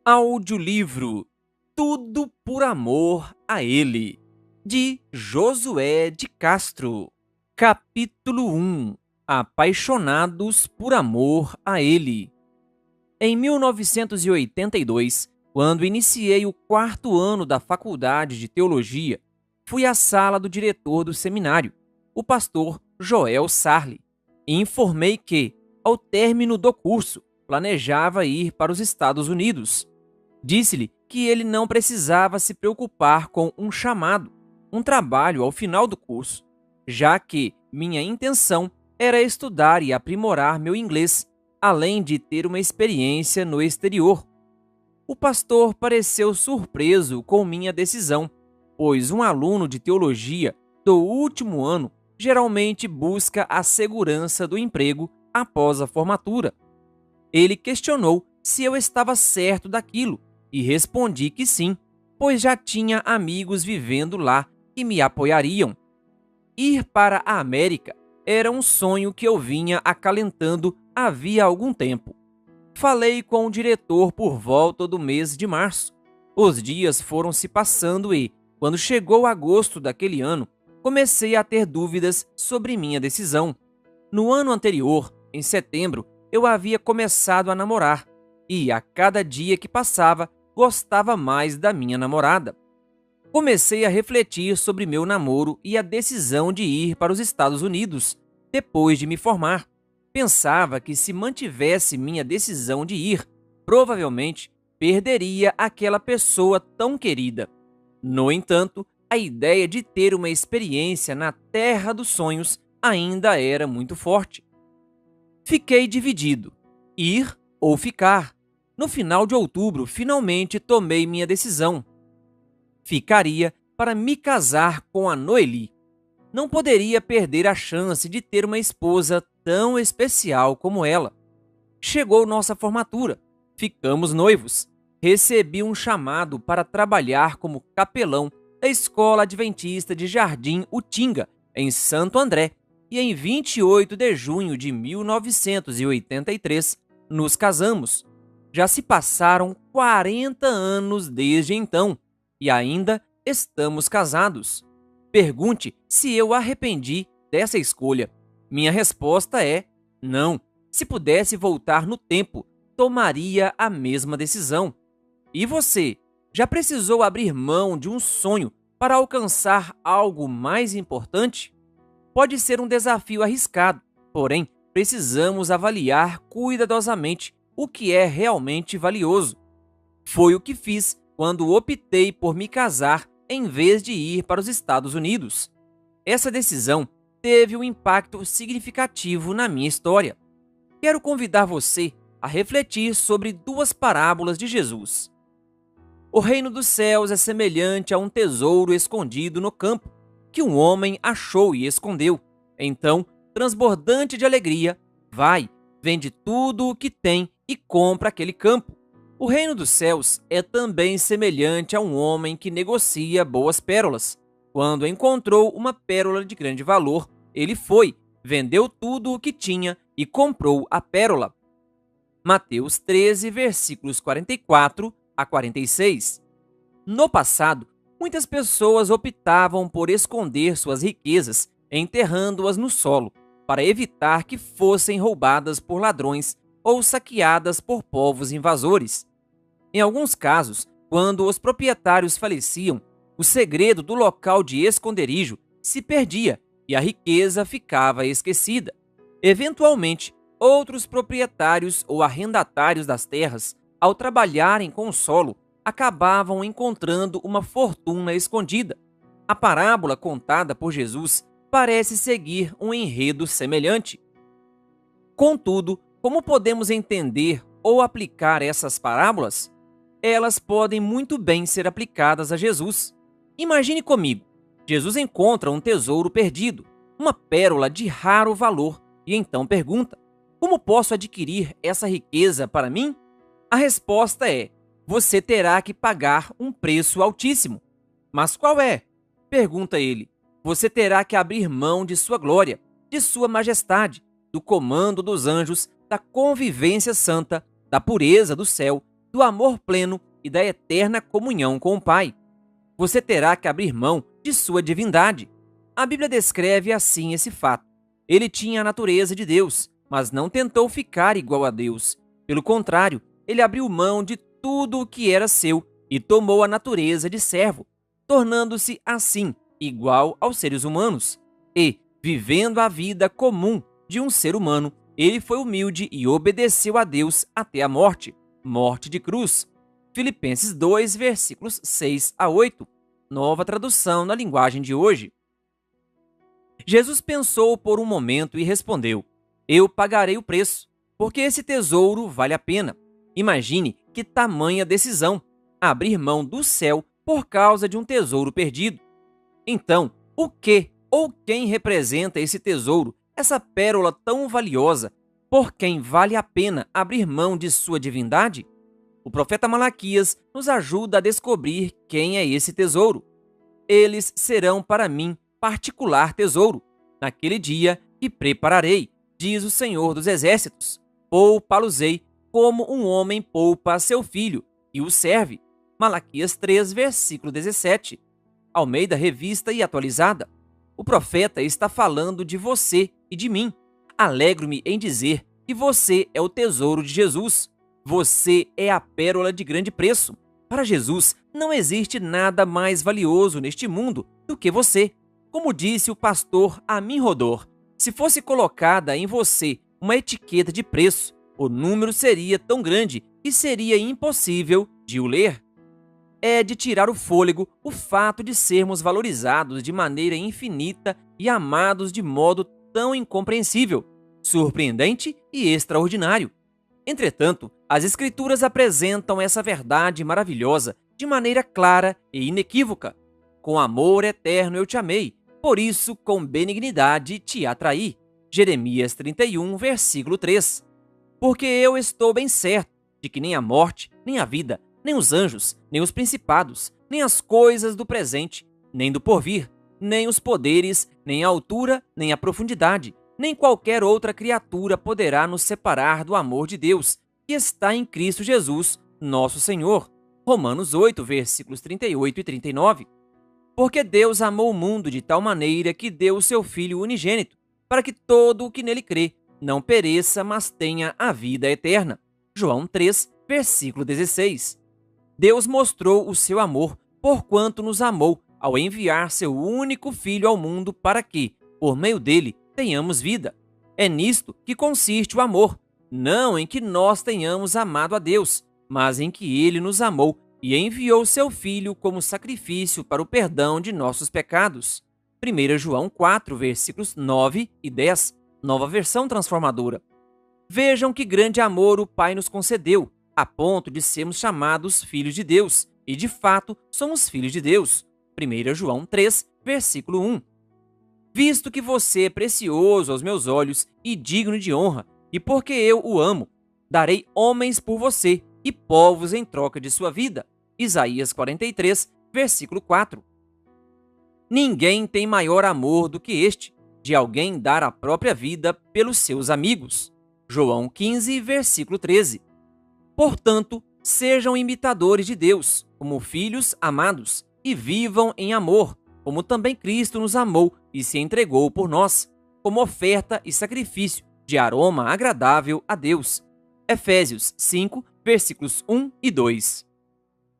Audiolivro Tudo por Amor a Ele, de Josué de Castro. Capítulo 1 Apaixonados por Amor a Ele. Em 1982, quando iniciei o quarto ano da Faculdade de Teologia, fui à sala do diretor do seminário, o pastor Joel Sarli, e informei que, ao término do curso, planejava ir para os Estados Unidos. Disse-lhe que ele não precisava se preocupar com um chamado, um trabalho ao final do curso, já que minha intenção era estudar e aprimorar meu inglês, além de ter uma experiência no exterior. O pastor pareceu surpreso com minha decisão, pois um aluno de teologia do último ano geralmente busca a segurança do emprego após a formatura. Ele questionou se eu estava certo daquilo, e respondi que sim, pois já tinha amigos vivendo lá que me apoiariam. Ir para a América era um sonho que eu vinha acalentando havia algum tempo. Falei com o diretor por volta do mês de março. Os dias foram se passando e, quando chegou agosto daquele ano, comecei a ter dúvidas sobre minha decisão. No ano anterior, em setembro, eu havia começado a namorar e, a cada dia que passava, gostava mais da minha namorada. Comecei a refletir sobre meu namoro e a decisão de ir para os Estados Unidos depois de me formar. Pensava que, se mantivesse minha decisão de ir, provavelmente perderia aquela pessoa tão querida. No entanto, a ideia de ter uma experiência na terra dos sonhos ainda era muito forte. Fiquei dividido: ir ou ficar. No final de outubro, finalmente tomei minha decisão. Ficaria para me casar com a Noeli. Não poderia perder a chance de ter uma esposa tão especial como ela. Chegou nossa formatura. Ficamos noivos. Recebi um chamado para trabalhar como capelão da Escola Adventista de Jardim Utinga, em Santo André, e em 28 de junho de 1983 nos casamos. Já se passaram 40 anos desde então e ainda estamos casados. Pergunte se eu arrependi dessa escolha. Minha resposta é não. Se pudesse voltar no tempo, tomaria a mesma decisão. E você, já precisou abrir mão de um sonho para alcançar algo mais importante? Pode ser um desafio arriscado, porém, precisamos avaliar cuidadosamente o que é realmente valioso. Foi o que fiz quando optei por me casar em vez de ir para os Estados Unidos. Essa decisão teve um impacto significativo na minha história. Quero convidar você a refletir sobre duas parábolas de Jesus. O reino dos céus é semelhante a um tesouro escondido no campo, que um homem achou e escondeu. Então, transbordante de alegria, vai, vende tudo o que tem e compra aquele campo. O reino dos céus é também semelhante a um homem que negocia boas pérolas. Quando encontrou uma pérola de grande valor, ele foi, vendeu tudo o que tinha e comprou a pérola. Mateus 13, versículos 44 a 46. No passado, muitas pessoas optavam por esconder suas riquezas, enterrando-as no solo, para evitar que fossem roubadas por ladrões ou saqueadas por povos invasores. Em alguns casos, quando os proprietários faleciam, o segredo do local de esconderijo se perdia e a riqueza ficava esquecida. Eventualmente, outros proprietários ou arrendatários das terras, ao trabalharem com o solo, acabavam encontrando uma fortuna escondida. A parábola contada por Jesus parece seguir um enredo semelhante. Contudo, como podemos entender ou aplicar essas parábolas? Elas podem muito bem ser aplicadas a Jesus. Imagine comigo, Jesus encontra um tesouro perdido, uma pérola de raro valor, e então pergunta: como posso adquirir essa riqueza para mim? A resposta é: você terá que pagar um preço altíssimo. Mas qual é? Pergunta ele. Você terá que abrir mão de sua glória, de sua majestade, do comando dos anjos, da convivência santa, da pureza do céu, do amor pleno e da eterna comunhão com o Pai. Você terá que abrir mão de sua divindade. A Bíblia descreve assim esse fato. Ele tinha a natureza de Deus, mas não tentou ficar igual a Deus. Pelo contrário, ele abriu mão de tudo o que era seu e tomou a natureza de servo, tornando-se assim igual aos seres humanos. E, vivendo a vida comum de um ser humano, ele foi humilde e obedeceu a Deus até a morte de cruz. Filipenses 2, versículos 6 a 8, nova tradução na linguagem de hoje. Jesus pensou por um momento e respondeu: eu pagarei o preço, porque esse tesouro vale a pena. Imagine que tamanha decisão, abrir mão do céu por causa de um tesouro perdido. Então, o que ou quem representa esse tesouro, essa pérola tão valiosa, por quem vale a pena abrir mão de sua divindade? O profeta Malaquias nos ajuda a descobrir quem é esse tesouro. Eles serão para mim particular tesouro, naquele dia que prepararei, diz o Senhor dos Exércitos. Poupá-los-ei como um homem poupa seu filho e o serve. Malaquias 3, versículo 17. Almeida Revista e Atualizada. O profeta está falando de você e de mim. Alegro-me em dizer que você é o tesouro de Jesus. Você é a pérola de grande preço. Para Jesus, não existe nada mais valioso neste mundo do que você. Como disse o pastor Amin Rodor, se fosse colocada em você uma etiqueta de preço, o número seria tão grande que seria impossível de o ler. É de tirar o fôlego o fato de sermos valorizados de maneira infinita e amados de modo tão incompreensível, surpreendente e extraordinário. Entretanto, as Escrituras apresentam essa verdade maravilhosa de maneira clara e inequívoca. Com amor eterno eu te amei, por isso com benignidade te atraí. Jeremias 31, versículo 3. Porque eu estou bem certo de que nem a morte, nem a vida, nem os anjos, nem os principados, nem as coisas do presente, nem do porvir, nem os poderes, nem a altura, nem a profundidade, nem qualquer outra criatura poderá nos separar do amor de Deus, que está em Cristo Jesus, nosso Senhor. Romanos 8, versículos 38 e 39. Porque Deus amou o mundo de tal maneira que deu o seu Filho unigênito, para que todo o que nele crê não pereça, mas tenha a vida eterna. João 3, versículo 16. Deus mostrou o seu amor, porquanto nos amou, ao enviar seu único Filho ao mundo para que, por meio dele, tenhamos vida. É nisto que consiste o amor, não em que nós tenhamos amado a Deus, mas em que ele nos amou e enviou seu Filho como sacrifício para o perdão de nossos pecados. 1 João 4, versículos 9 e 10, nova versão transformadora. Vejam que grande amor o Pai nos concedeu, a ponto de sermos chamados filhos de Deus, e de fato somos filhos de Deus. 1 João 3, versículo 1. Visto que você é precioso aos meus olhos e digno de honra, e porque eu o amo, darei homens por você e povos em troca de sua vida. Isaías 43, versículo 4. Ninguém tem maior amor do que este, de alguém dar a própria vida pelos seus amigos. João 15, versículo 13. Portanto, sejam imitadores de Deus, como filhos amados, e vivam em amor, como também Cristo nos amou e se entregou por nós, como oferta e sacrifício de aroma agradável a Deus. Efésios 5, versículos 1 e 2.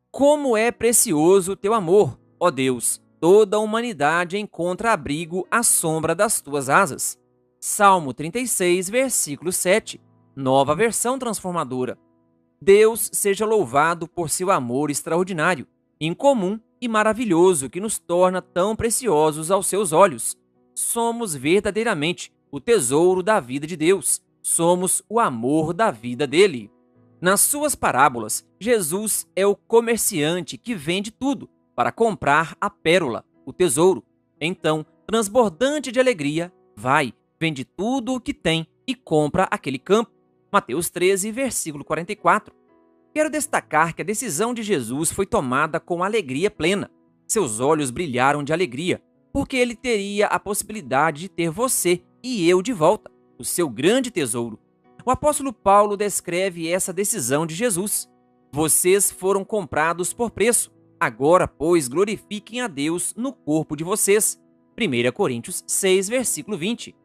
Como é precioso o teu amor, ó Deus! Toda a humanidade encontra abrigo à sombra das tuas asas. Salmo 36, versículo 7, nova versão transformadora. Deus seja louvado por seu amor extraordinário, incomum e maravilhoso que nos torna tão preciosos aos seus olhos. Somos verdadeiramente o tesouro da vida de Deus. Somos o amor da vida dele. Nas suas parábolas, Jesus é o comerciante que vende tudo para comprar a pérola, o tesouro. Então, transbordante de alegria, vai, vende tudo o que tem e compra aquele campo. Mateus 13, versículo 44. Quero destacar que a decisão de Jesus foi tomada com alegria plena. Seus olhos brilharam de alegria, porque ele teria a possibilidade de ter você e eu de volta, o seu grande tesouro. O apóstolo Paulo descreve essa decisão de Jesus. Vocês foram comprados por preço. Agora, pois, glorifiquem a Deus no corpo de vocês. 1 Coríntios 6, versículo 20.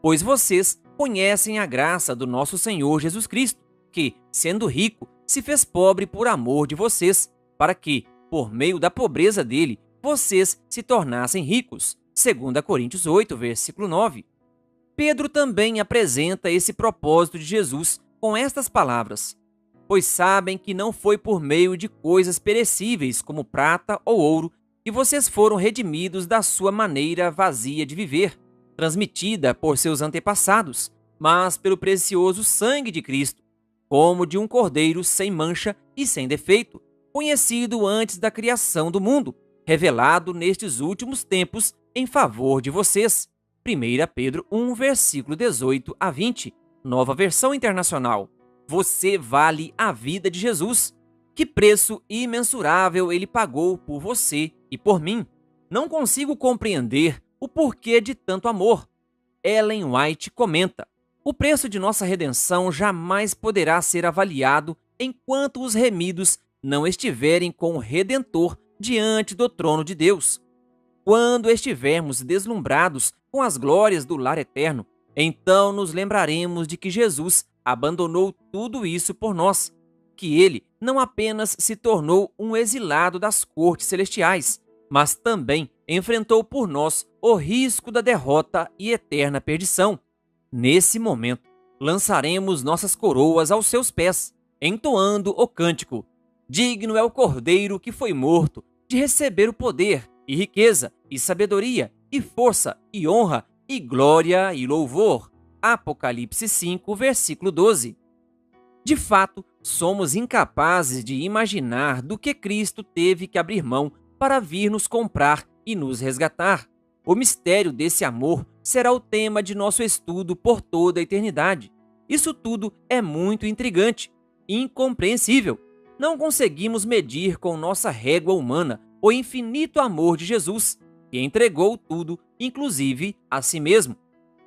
Pois vocês conhecem a graça do nosso Senhor Jesus Cristo, que, sendo rico, se fez pobre por amor de vocês, para que, por meio da pobreza dele, vocês se tornassem ricos. 2 Coríntios 8, versículo 9. Pedro também apresenta esse propósito de Jesus com estas palavras: pois sabem que não foi por meio de coisas perecíveis como prata ou ouro que vocês foram redimidos da sua maneira vazia de viver, transmitida por seus antepassados, mas pelo precioso sangue de Cristo, como de um cordeiro sem mancha e sem defeito, conhecido antes da criação do mundo, revelado nestes últimos tempos em favor de vocês. 1 Pedro 1, versículo 18 a 20, Nova Versão Internacional. Você vale a vida de Jesus. Que preço imensurável ele pagou por você e por mim. Não consigo compreender o porquê de tanto amor. Ellen White comenta: o preço de nossa redenção jamais poderá ser avaliado enquanto os remidos não estiverem com o Redentor diante do trono de Deus. Quando estivermos deslumbrados com as glórias do lar eterno, então nos lembraremos de que Jesus abandonou tudo isso por nós, que ele não apenas se tornou um exilado das cortes celestiais, mas também enfrentou por nós o risco da derrota e eterna perdição. Nesse momento, lançaremos nossas coroas aos seus pés, entoando o cântico: digno é o Cordeiro que foi morto de receber o poder e riqueza e sabedoria e força e honra e glória e louvor. Apocalipse 5, versículo 12. De fato, somos incapazes de imaginar do que Cristo teve que abrir mão para vir nos comprar e nos resgatar. O mistério desse amor será o tema de nosso estudo por toda a eternidade. Isso tudo é muito intrigante, incompreensível. Não conseguimos medir com nossa régua humana o infinito amor de Jesus, que entregou tudo, inclusive a si mesmo.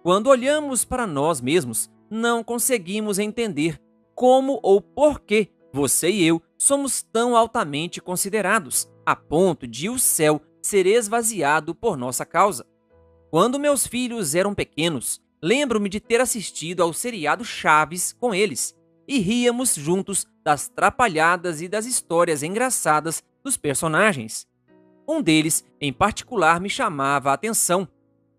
Quando olhamos para nós mesmos, não conseguimos entender como ou por que você e eu somos tão altamente considerados, a ponto de o céu ser esvaziado por nossa causa. Quando meus filhos eram pequenos, lembro-me de ter assistido ao seriado Chaves com eles, e ríamos juntos das trapalhadas e das histórias engraçadas dos personagens. Um deles, em particular, me chamava a atenção: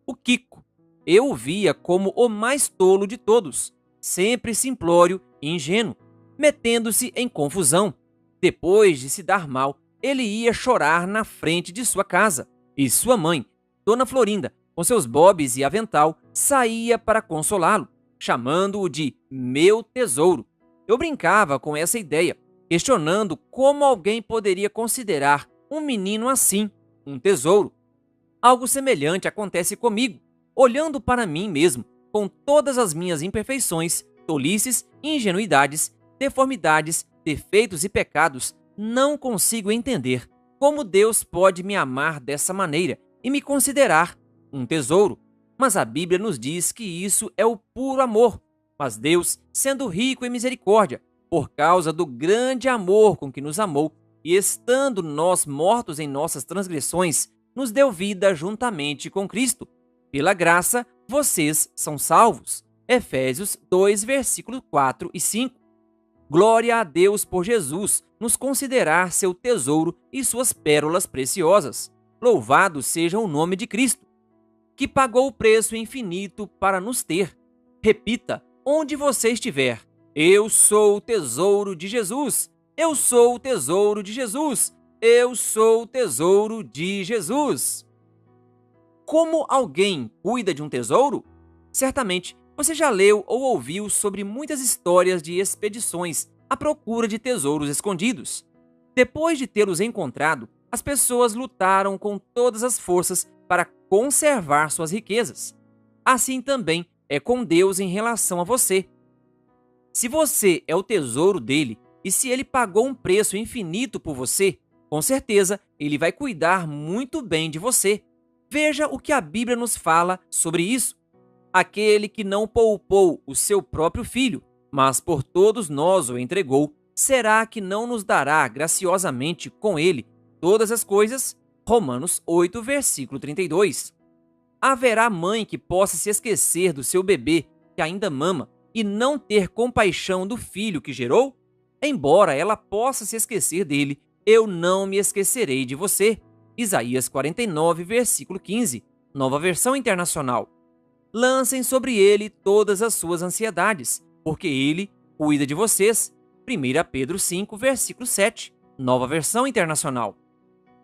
o Kiko. Eu o via como o mais tolo de todos, sempre simplório e ingênuo, metendo-se em confusão. Depois de se dar mal, ele ia chorar na frente de sua casa, e sua mãe, Dona Florinda, com seus bobs e avental, saía para consolá-lo, chamando-o de meu tesouro. Eu brincava com essa ideia, questionando como alguém poderia considerar um menino assim um tesouro. Algo semelhante acontece comigo, olhando para mim mesmo, com todas as minhas imperfeições, tolices, ingenuidades, deformidades, defeitos e pecados. Não consigo entender como Deus pode me amar dessa maneira e me considerar um tesouro. Mas a Bíblia nos diz que isso é o puro amor. Mas Deus, sendo rico em misericórdia, por causa do grande amor com que nos amou, e estando nós mortos em nossas transgressões, nos deu vida juntamente com Cristo. Pela graça, vocês são salvos. Efésios 2, versículos 4 e 5. Glória a Deus por Jesus nos considerar seu tesouro e suas pérolas preciosas. Louvado seja o nome de Cristo, que pagou o preço infinito para nos ter. Repita, onde você estiver: eu sou o tesouro de Jesus. Eu sou o tesouro de Jesus. Eu sou o tesouro de Jesus. Como alguém cuida de um tesouro? Certamente você já leu ou ouviu sobre muitas histórias de expedições à procura de tesouros escondidos. Depois de tê-los encontrado, as pessoas lutaram com todas as forças para conservar suas riquezas. Assim também é com Deus em relação a você. Se você é o tesouro dele e se ele pagou um preço infinito por você, com certeza ele vai cuidar muito bem de você. Veja o que a Bíblia nos fala sobre isso. Aquele que não poupou o seu próprio filho, mas por todos nós o entregou, será que não nos dará graciosamente com ele todas as coisas? Romanos 8, versículo 32. Haverá mãe que possa se esquecer do seu bebê que ainda mama e não ter compaixão do filho que gerou? Embora ela possa se esquecer dele, eu não me esquecerei de você. Isaías 49, versículo 15, Nova Versão Internacional. Lancem sobre ele todas as suas ansiedades, porque ele cuida de vocês. 1 Pedro 5, versículo 7, Nova Versão Internacional.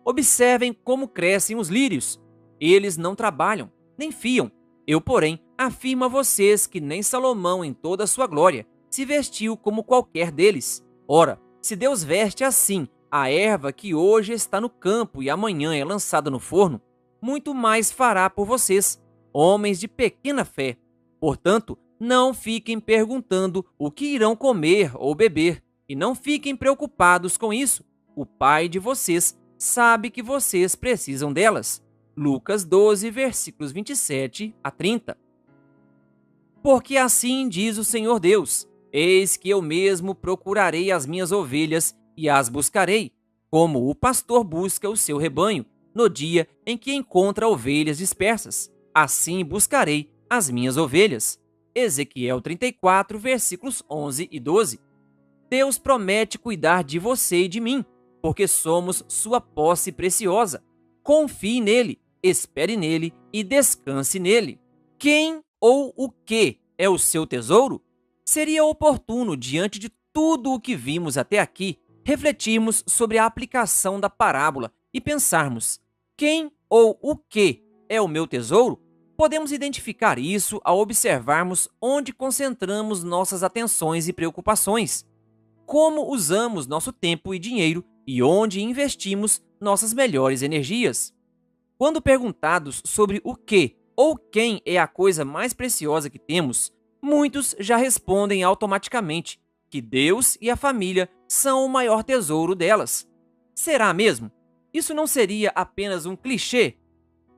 Observem como crescem os lírios. Eles não trabalham, nem fiam. Eu, porém, afirmo a vocês que nem Salomão, em toda a sua glória, se vestiu como qualquer deles. Ora, se Deus veste assim a erva que hoje está no campo e amanhã é lançada no forno, muito mais fará por vocês, homens de pequena fé. Portanto, não fiquem perguntando o que irão comer ou beber, e não fiquem preocupados com isso. O Pai de vocês sabe que vocês precisam delas. Lucas 12, versículos 27 a 30. Porque assim diz o Senhor Deus: eis que eu mesmo procurarei as minhas ovelhas e as buscarei, como o pastor busca o seu rebanho, no dia em que encontra ovelhas dispersas. Assim buscarei as minhas ovelhas. Ezequiel 34, versículos 11 e 12. Deus promete cuidar de você e de mim, porque somos sua posse preciosa. Confie nele, espere nele e descanse nele. Quem ou o que é o seu tesouro? Seria oportuno, diante de tudo o que vimos até aqui, refletirmos sobre a aplicação da parábola e pensarmos: quem ou o que é o meu tesouro? Podemos identificar isso ao observarmos onde concentramos nossas atenções e preocupações, como usamos nosso tempo e dinheiro e onde investimos nossas melhores energias. Quando perguntados sobre o que ou quem é a coisa mais preciosa que temos, muitos já respondem automaticamente que Deus e a família são o maior tesouro delas. Será mesmo? Isso não seria apenas um clichê?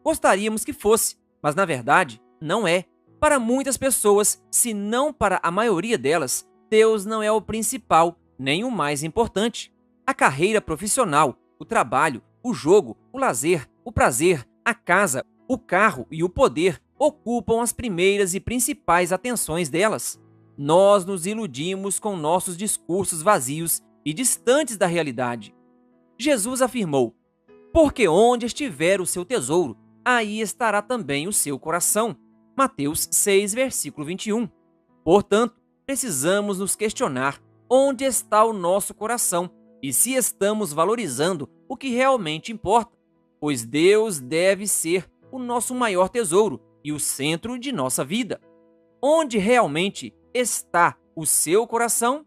Gostaríamos que fosse, mas na verdade não é. Para muitas pessoas, se não para a maioria delas, Deus não é o principal nem o mais importante. A carreira profissional, o trabalho, o jogo, o lazer, o prazer, a casa, o carro e o poder ocupam as primeiras e principais atenções delas. Nós nos iludimos com nossos discursos vazios e distantes da realidade. Jesus afirmou: porque onde estiver o seu tesouro, aí estará também o seu coração. Mateus 6, versículo 21. Portanto, precisamos nos questionar onde está o nosso coração e se estamos valorizando o que realmente importa, pois Deus deve ser o nosso maior tesouro e o centro de nossa vida. Onde realmente está o seu coração?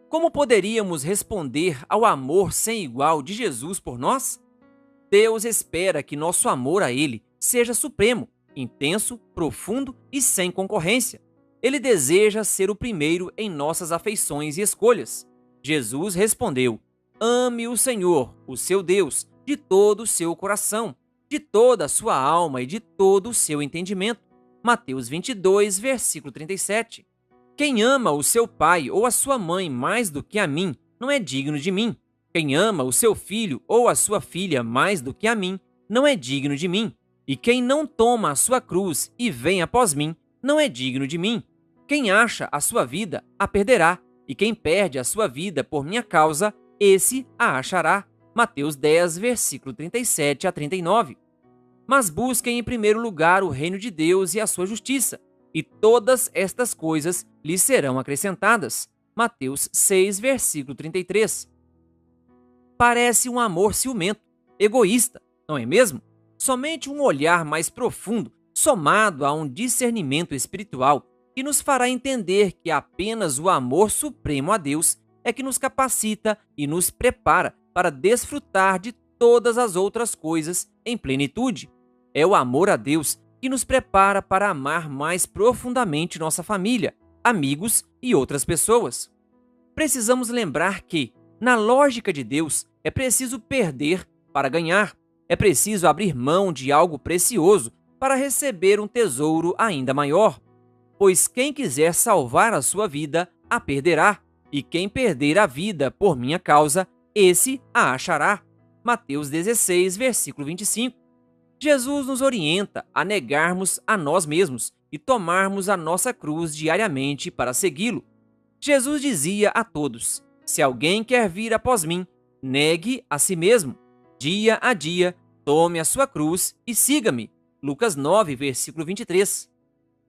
Como poderíamos responder ao amor sem igual de Jesus por nós? Deus espera que nosso amor a Ele seja supremo, intenso, profundo e sem concorrência. Ele deseja ser o primeiro em nossas afeições e escolhas. Jesus respondeu: ame o Senhor, o seu Deus, de todo o seu coração, de toda a sua alma e de todo o seu entendimento. Mateus 22, versículo 37. Quem ama o seu pai ou a sua mãe mais do que a mim, não é digno de mim. Quem ama o seu filho ou a sua filha mais do que a mim, não é digno de mim. E quem não toma a sua cruz e vem após mim, não é digno de mim. Quem acha a sua vida, a perderá, e quem perde a sua vida por minha causa, esse a achará. Mateus 10, versículo 37 a 39. Mas busquem em primeiro lugar o reino de Deus e a sua justiça, e todas estas coisas lhes serão acrescentadas. Mateus 6, versículo 33. Parece um amor ciumento, egoísta, não é mesmo? Somente um olhar mais profundo, somado a um discernimento espiritual, que nos fará entender que apenas o amor supremo a Deus é que nos capacita e nos prepara para desfrutar de todas as outras coisas em plenitude. É o amor a Deus que nos prepara para amar mais profundamente nossa família, amigos e outras pessoas. Precisamos lembrar que, na lógica de Deus, é preciso perder para ganhar. É preciso abrir mão de algo precioso para receber um tesouro ainda maior. Pois quem quiser salvar a sua vida, a perderá. E quem perder a vida por minha causa, esse a achará. Mateus 16, versículo 25. Jesus nos orienta a negarmos a nós mesmos e tomarmos a nossa cruz diariamente para segui-lo. Jesus dizia a todos: se alguém quer vir após mim, negue a si mesmo. Dia a dia, tome a sua cruz e siga-me. Lucas 9, versículo 23.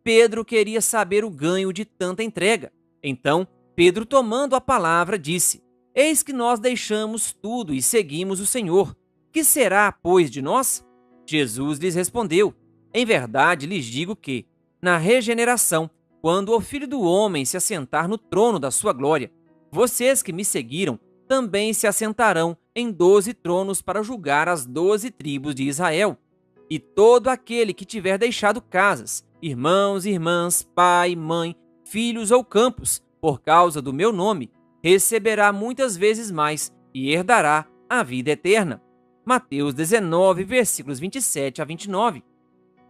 Pedro queria saber o ganho de tanta entrega. Então, Pedro, tomando a palavra, disse: eis que nós deixamos tudo e seguimos o Senhor. Que será, pois, de nós? Jesus lhes respondeu: em verdade lhes digo que, na regeneração, quando o Filho do Homem se assentar no trono da sua glória, vocês que me seguiram também se assentarão em 12 tronos para julgar as 12 tribos de Israel. E todo aquele que tiver deixado casas, irmãos, irmãs, pai, mãe, filhos ou campos, por causa do meu nome, receberá muitas vezes mais e herdará a vida eterna. Mateus 19, versículos 27 a 29.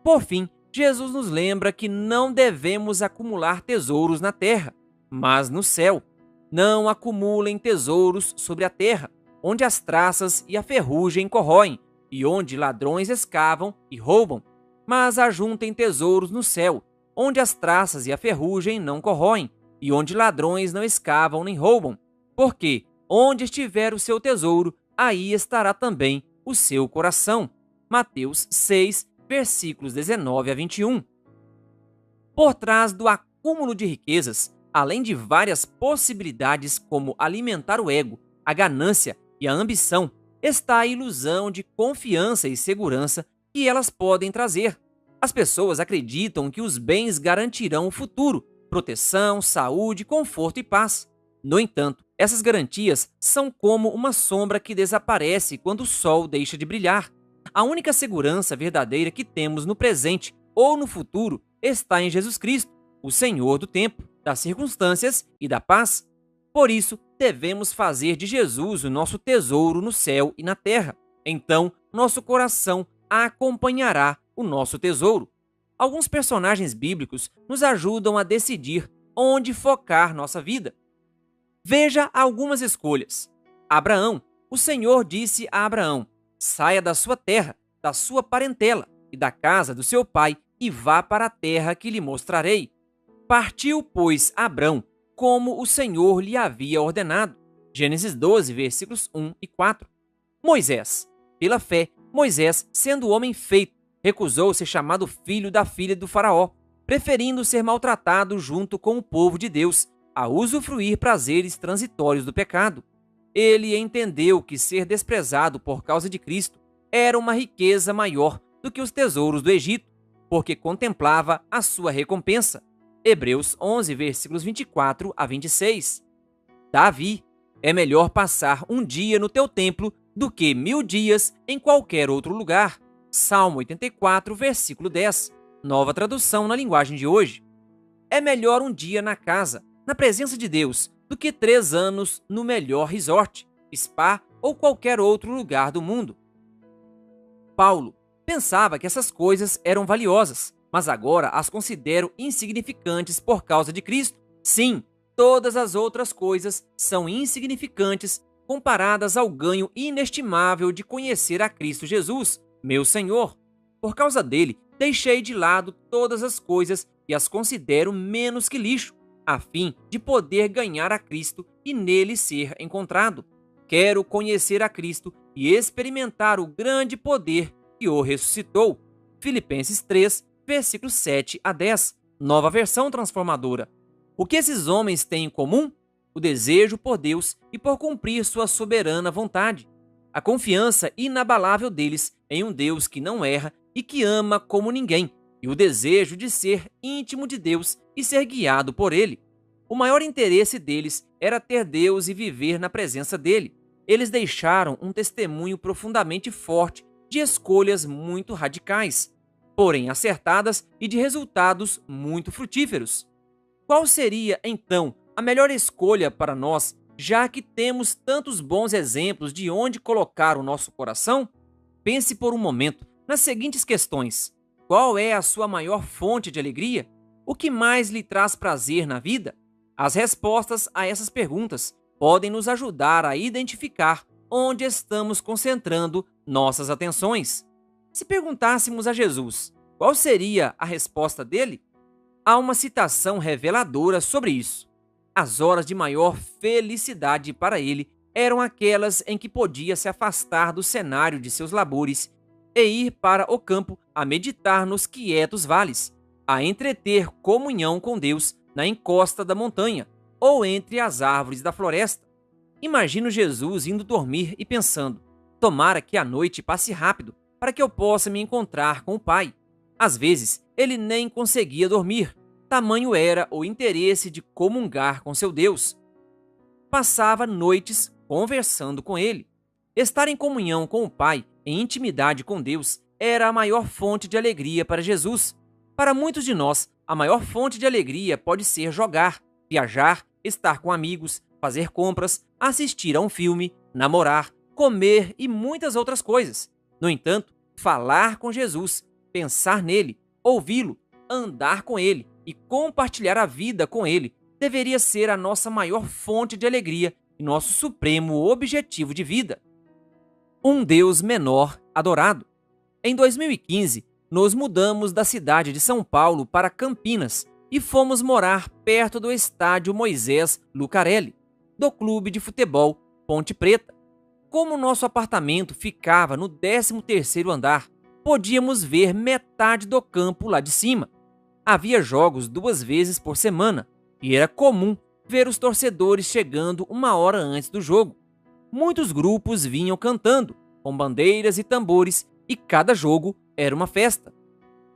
Por fim, Jesus nos lembra que não devemos acumular tesouros na terra, mas no céu. Não acumulem tesouros sobre a terra, onde as traças e a ferrugem corroem, e onde ladrões escavam e roubam. Mas ajuntem tesouros no céu, onde as traças e a ferrugem não corroem, e onde ladrões não escavam nem roubam. Porque onde estiver o seu tesouro, aí estará também o seu coração. Mateus 6, versículos 19 a 21. Por trás do acúmulo de riquezas, além de várias possibilidades como alimentar o ego, a ganância e a ambição, está a ilusão de confiança e segurança que elas podem trazer. As pessoas acreditam que os bens garantirão o futuro, proteção, saúde, conforto e paz. No entanto, essas garantias são como uma sombra que desaparece quando o sol deixa de brilhar. A única segurança verdadeira que temos no presente ou no futuro está em Jesus Cristo, o Senhor do tempo, das circunstâncias e da paz. Por isso, devemos fazer de Jesus o nosso tesouro no céu e na terra. Então, nosso coração acompanhará o nosso tesouro. Alguns personagens bíblicos nos ajudam a decidir onde focar nossa vida. Veja algumas escolhas. Abraão. O Senhor disse a Abraão: saia da sua terra, da sua parentela e da casa do seu pai e vá para a terra que lhe mostrarei. Partiu, pois, Abrão, como o Senhor lhe havia ordenado. Gênesis 12, versículos 1 e 4. Moisés. Pela fé, Moisés, sendo homem feito, recusou ser chamado filho da filha do faraó, preferindo ser maltratado junto com o povo de Deus, a usufruir prazeres transitórios do pecado. Ele entendeu que ser desprezado por causa de Cristo era uma riqueza maior do que os tesouros do Egito, porque contemplava a sua recompensa. Hebreus 11, versículos 24 a 26. Davi. É melhor passar um dia no teu templo do que 1000 dias em qualquer outro lugar. Salmo 84, versículo 10. Nova tradução na linguagem de hoje. É melhor um dia na casa, na presença de Deus, do que 3 anos no melhor resort, spa ou qualquer outro lugar do mundo. Paulo pensava que essas coisas eram valiosas, mas agora as considero insignificantes por causa de Cristo. Sim, todas as outras coisas são insignificantes comparadas ao ganho inestimável de conhecer a Cristo Jesus, meu Senhor. Por causa dele, deixei de lado todas as coisas e as considero menos que lixo, a fim de poder ganhar a Cristo e nele ser encontrado. Quero conhecer a Cristo e experimentar o grande poder que o ressuscitou. Filipenses 3, versículos 7 a 10, nova versão transformadora. O que esses homens têm em comum? O desejo por Deus e por cumprir sua soberana vontade. A confiança inabalável deles em um Deus que não erra e que ama como ninguém, e o desejo de ser íntimo de Deus e ser guiado por Ele. O maior interesse deles era ter Deus e viver na presença dele. Eles deixaram um testemunho profundamente forte de escolhas muito radicais, porém acertadas e de resultados muito frutíferos. Qual seria, então, a melhor escolha para nós, já que temos tantos bons exemplos de onde colocar o nosso coração? Pense por um momento nas seguintes questões. Qual é a sua maior fonte de alegria? O que mais lhe traz prazer na vida? As respostas a essas perguntas podem nos ajudar a identificar onde estamos concentrando nossas atenções. Se perguntássemos a Jesus qual seria a resposta dele, há uma citação reveladora sobre isso. As horas de maior felicidade para ele eram aquelas em que podia se afastar do cenário de seus labores e ir para o campo a meditar nos quietos vales, a entreter comunhão com Deus na encosta da montanha ou entre as árvores da floresta. Imagino Jesus indo dormir e pensando: tomara que a noite passe rápido para que eu possa me encontrar com o Pai. Às vezes, ele nem conseguia dormir, tamanho era o interesse de comungar com seu Deus. Passava noites conversando com ele. Estar em comunhão com o Pai, em intimidade com Deus, era a maior fonte de alegria para Jesus. Para muitos de nós, a maior fonte de alegria pode ser jogar, viajar, estar com amigos, fazer compras, assistir a um filme, namorar, comer e muitas outras coisas. No entanto, falar com Jesus, pensar nele, ouvi-lo, andar com ele e compartilhar a vida com ele deveria ser a nossa maior fonte de alegria e nosso supremo objetivo de vida. Um Deus menor adorado. Em 2015, nos mudamos da cidade de São Paulo para Campinas e fomos morar perto do estádio Moisés Lucarelli, do clube de futebol Ponte Preta. Como nosso apartamento ficava no 13º andar, podíamos ver metade do campo lá de cima. Havia jogos 2 vezes por semana e era comum ver os torcedores chegando 1 hora antes do jogo. Muitos grupos vinham cantando, com bandeiras e tambores, e cada jogo era uma festa.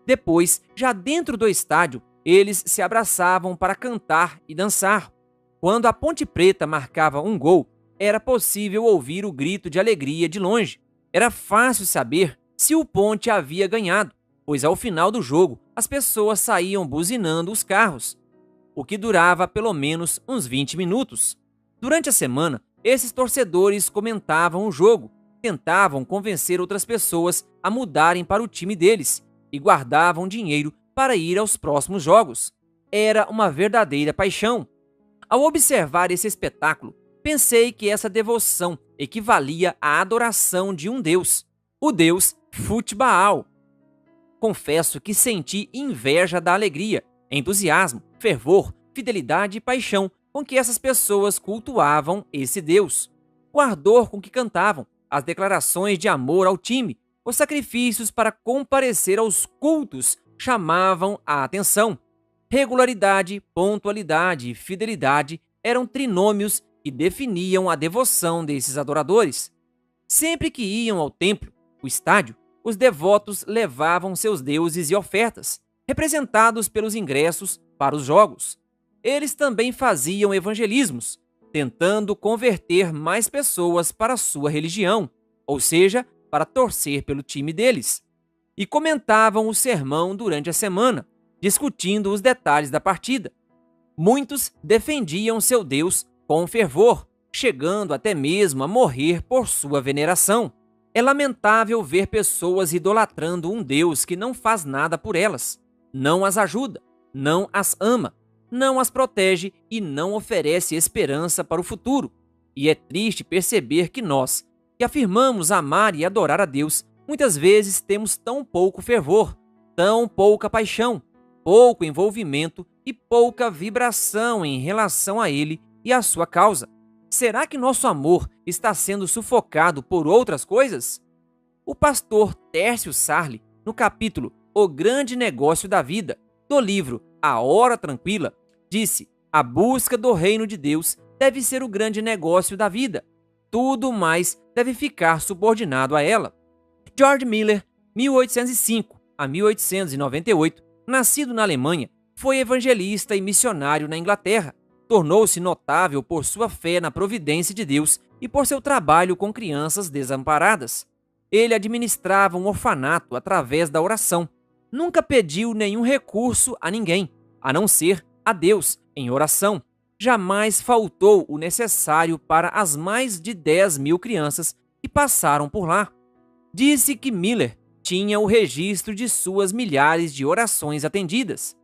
Depois, já dentro do estádio, eles se abraçavam para cantar e dançar. Quando a Ponte Preta marcava um gol, era possível ouvir o grito de alegria de longe. Era fácil saber se o Ponte havia ganhado, pois ao final do jogo as pessoas saíam buzinando os carros, o que durava pelo menos uns 20 minutos. Durante a semana, esses torcedores comentavam o jogo, tentavam convencer outras pessoas a mudarem para o time deles e guardavam dinheiro para ir aos próximos jogos. Era uma verdadeira paixão. Ao observar esse espetáculo, pensei que essa devoção equivalia à adoração de um deus, o deus Futbaal. Confesso que senti inveja da alegria, entusiasmo, fervor, fidelidade e paixão com que essas pessoas cultuavam esse deus. O ardor com que cantavam, as declarações de amor ao time, os sacrifícios para comparecer aos cultos chamavam a atenção. Regularidade, pontualidade e fidelidade eram trinômios que definiam a devoção desses adoradores. Sempre que iam ao templo, o estádio, os devotos levavam seus deuses e ofertas, representados pelos ingressos para os jogos. Eles também faziam evangelismos, tentando converter mais pessoas para a sua religião, ou seja, para torcer pelo time deles. E comentavam o sermão durante a semana, discutindo os detalhes da partida. Muitos defendiam seu Deus com fervor, chegando até mesmo a morrer por sua veneração. É lamentável ver pessoas idolatrando um Deus que não faz nada por elas, não as ajuda, não as ama, não as protege e não oferece esperança para o futuro. E é triste perceber que nós, que afirmamos amar e adorar a Deus, muitas vezes temos tão pouco fervor, tão pouca paixão, pouco envolvimento e pouca vibração em relação a Ele e à sua causa. Será que nosso amor está sendo sufocado por outras coisas? O pastor Tércio Sarli, no capítulo O Grande Negócio da Vida, do livro A Hora Tranquila, disse: a busca do reino de Deus deve ser o grande negócio da vida. Tudo mais deve ficar subordinado a ela. George Miller, 1805 a 1898, nascido na Alemanha, foi evangelista e missionário na Inglaterra. Tornou-se notável por sua fé na providência de Deus e por seu trabalho com crianças desamparadas. Ele administrava um orfanato através da oração. Nunca pediu nenhum recurso a ninguém, a não ser a Deus, em oração. Jamais faltou o necessário para as mais de 10.000 crianças que passaram por lá. Disse que Miller tinha o registro de suas milhares de orações atendidas.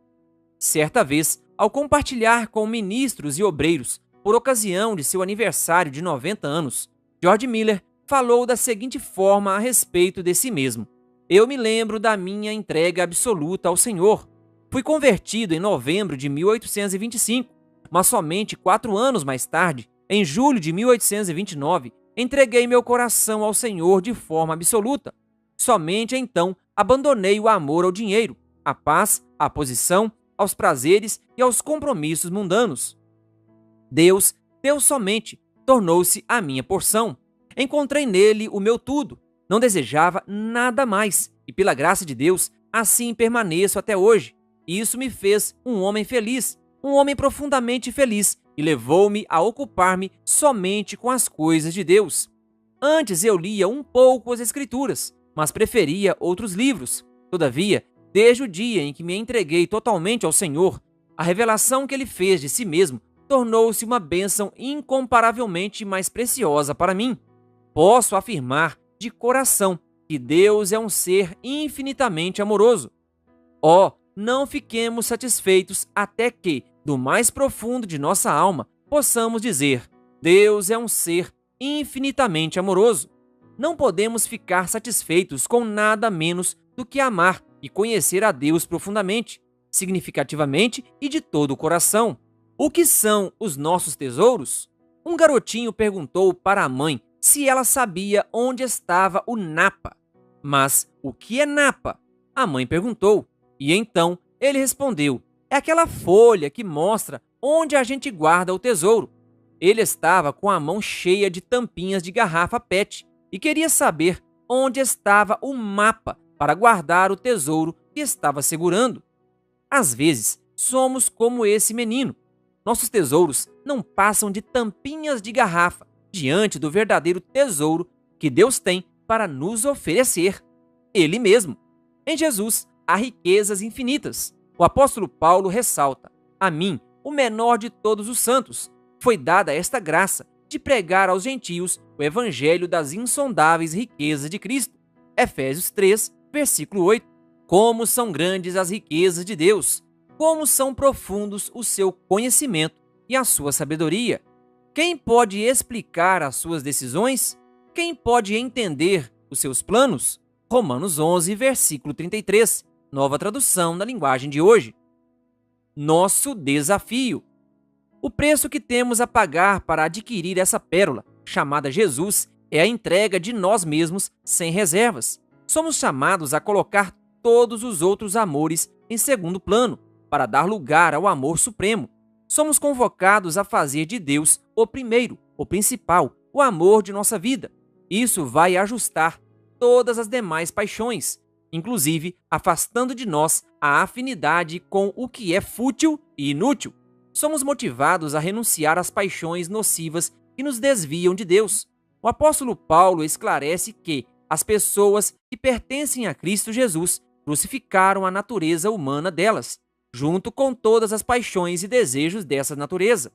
Certa vez, Ao compartilhar com ministros e obreiros, por ocasião de seu aniversário de 90 anos, George Miller falou da seguinte forma a respeito de si mesmo: "Eu me lembro da minha entrega absoluta ao Senhor. Fui convertido em novembro de 1825, mas somente 4 anos mais tarde, em julho de 1829, entreguei meu coração ao Senhor de forma absoluta. Somente então abandonei o amor ao dinheiro, à paz, à posição, aos prazeres e aos compromissos mundanos. Deus somente tornou-se a minha porção. Encontrei nele o meu tudo. Não desejava nada mais e, pela graça de Deus, assim permaneço até hoje. Isso me fez um homem feliz, um homem profundamente feliz, e levou-me a ocupar-me somente com as coisas de Deus. Antes eu lia um pouco as Escrituras, mas preferia outros livros. Todavia, desde o dia em que me entreguei totalmente ao Senhor, a revelação que Ele fez de si mesmo tornou-se uma bênção incomparavelmente mais preciosa para mim. Posso afirmar de coração que Deus é um ser infinitamente amoroso. Não fiquemos satisfeitos até que, do mais profundo de nossa alma, possamos dizer: Deus é um ser infinitamente amoroso. Não podemos ficar satisfeitos com nada menos do que amar e conhecer a Deus profundamente, significativamente e de todo o coração. O que são os nossos tesouros? Um garotinho perguntou para a mãe se ela sabia onde estava o napa. Mas o que é napa? A mãe perguntou. E então ele respondeu: é aquela folha que mostra onde a gente guarda o tesouro. Ele estava com a mão cheia de tampinhas de garrafa PET e queria saber onde estava o mapa para guardar o tesouro que estava segurando. Às vezes, somos como esse menino. Nossos tesouros não passam de tampinhas de garrafa diante do verdadeiro tesouro que Deus tem para nos oferecer, Ele mesmo. Em Jesus há riquezas infinitas. O apóstolo Paulo ressalta: a mim, o menor de todos os santos, foi dada esta graça de pregar aos gentios o evangelho das insondáveis riquezas de Cristo. Efésios 3, versículo 8. Como são grandes as riquezas de Deus! Como são profundos o seu conhecimento e a sua sabedoria! Quem pode explicar as suas decisões? Quem pode entender os seus planos? Romanos 11, versículo 33, nova tradução na linguagem de hoje. Nosso desafio. O preço que temos a pagar para adquirir essa pérola, chamada Jesus, é a entrega de nós mesmos sem reservas. Somos chamados a colocar todos os outros amores em segundo plano, para dar lugar ao amor supremo. Somos convocados a fazer de Deus o primeiro, o principal, o amor de nossa vida. Isso vai ajustar todas as demais paixões, inclusive afastando de nós a afinidade com o que é fútil e inútil. Somos motivados a renunciar às paixões nocivas que nos desviam de Deus. O apóstolo Paulo esclarece que as pessoas que pertencem a Cristo Jesus crucificaram a natureza humana delas, junto com todas as paixões e desejos dessa natureza.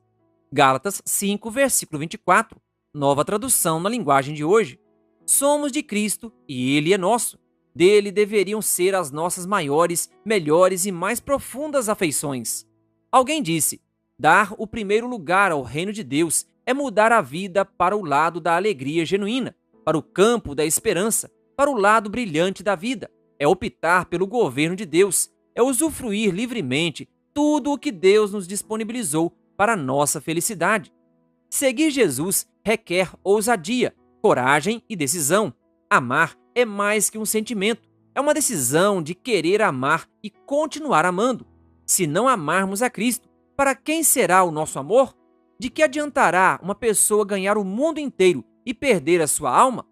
Gálatas 5, versículo 24, nova tradução na linguagem de hoje. Somos de Cristo e Ele é nosso. Dele deveriam ser as nossas maiores, melhores e mais profundas afeições. Alguém disse: dar o primeiro lugar ao reino de Deus é mudar a vida para o lado da alegria genuína, para o campo da esperança, para o lado brilhante da vida. É optar pelo governo de Deus, é usufruir livremente tudo o que Deus nos disponibilizou para a nossa felicidade. Seguir Jesus requer ousadia, coragem e decisão. Amar é mais que um sentimento, é uma decisão de querer amar e continuar amando. Se não amarmos a Cristo, para quem será o nosso amor? De que adiantará uma pessoa ganhar o mundo inteiro e perder a sua alma?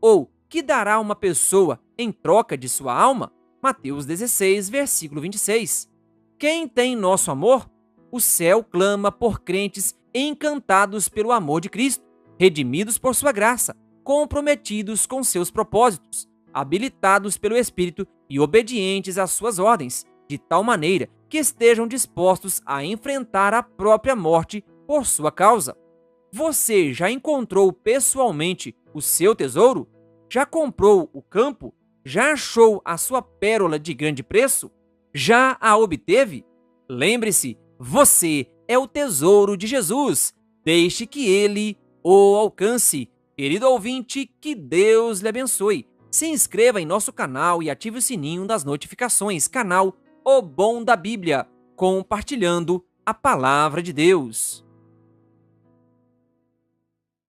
Ou que dará uma pessoa em troca de sua alma? Mateus 16, versículo 26. Quem tem nosso amor? O céu clama por crentes encantados pelo amor de Cristo, redimidos por sua graça, comprometidos com seus propósitos, habilitados pelo Espírito e obedientes às suas ordens, de tal maneira que estejam dispostos a enfrentar a própria morte por sua causa. Você já encontrou pessoalmente o seu tesouro? Já comprou o campo? Já achou a sua pérola de grande preço? Já a obteve? Lembre-se Você é o tesouro de Jesus. Deixe que Ele o alcance. Querido ouvinte, que Deus lhe abençoe. Se inscreva em nosso canal e ative o sininho das notificações. Canal O Bom da Bíblia, compartilhando a Palavra de Deus.